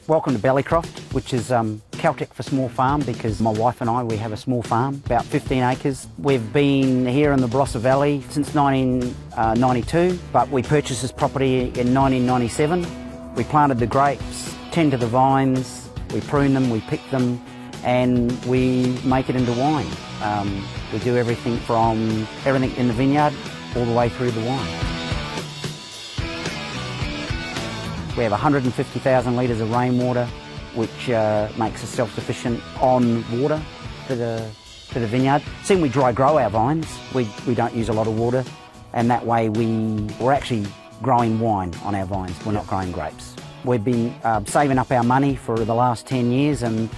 Welcome to Ballycroft, which is Celtic for small farm, because my wife and I, we have a small farm, about 15 acres. We've been here in the Barossa Valley since 1992, but we purchased this property in 1997. We planted the grapes, tend to the vines, we prune them, we pick them, and we make it into wine. We do everything from everything in the vineyard all the way through the wine. We have 150,000 litres of rainwater, which makes us self-sufficient on water for the vineyard. Seeing we dry grow our vines, we don't use a lot of water, and that way we're actually growing wine on our vines. We're not growing grapes. We've been saving up our money for the last 10 years, and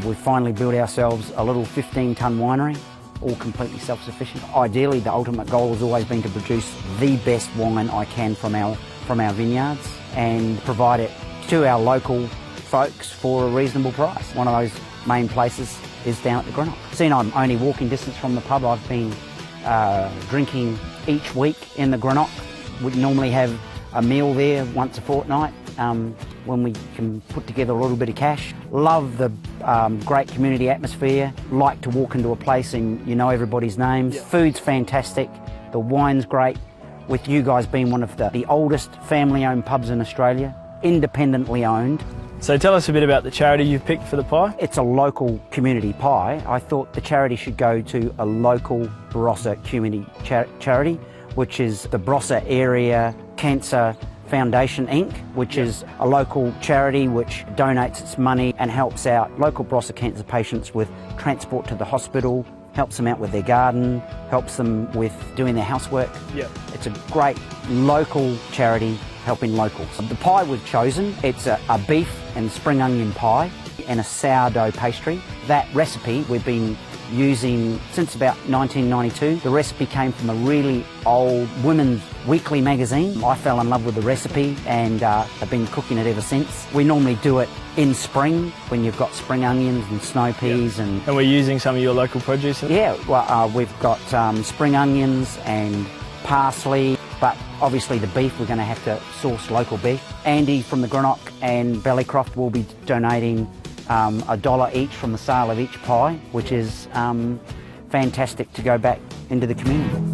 we've finally built ourselves a little 15-tonne winery, all completely self-sufficient. Ideally, the ultimate goal has always been to produce the best wine I can from our vineyards and provide it to our local folks for a reasonable price. One of those main places is down at the Greenock. Seeing I'm only walking distance from the pub, I've been drinking each week in the Greenock. We normally have a meal there once a fortnight when we can put together a little bit of cash. Love the great community atmosphere, like to walk into a place and you know everybody's names. Yeah. Food's fantastic, the wine's great. With you guys being one of the oldest family-owned pubs in Australia, independently owned. So tell us a bit about the charity you've picked for the pie. It's a local community pie. I thought the charity should go to a local Barossa community charity, which is the Barossa Area Cancer Foundation Inc., which is a local charity which donates its money and helps out local Barossa cancer patients with transport to the hospital, helps them out with their garden, helps them with doing their housework. Yep. It's a great local charity helping locals. The pie we've chosen, it's a beef and spring onion pie and a sourdough pastry. That recipe we've been using since about 1992. The recipe came from a really old women's weekly magazine. I fell in love with the recipe and have been cooking it ever since. We normally do it in spring when you've got spring onions and snow peas. Yeah. And we're using some of your local produce? Yeah, well, we've got spring onions and parsley, but obviously the beef, we're going to have to source local beef. Andy from the Greenock and Ballycroft will be donating $1 each from the sale of each pie, which is fantastic to go back into the community.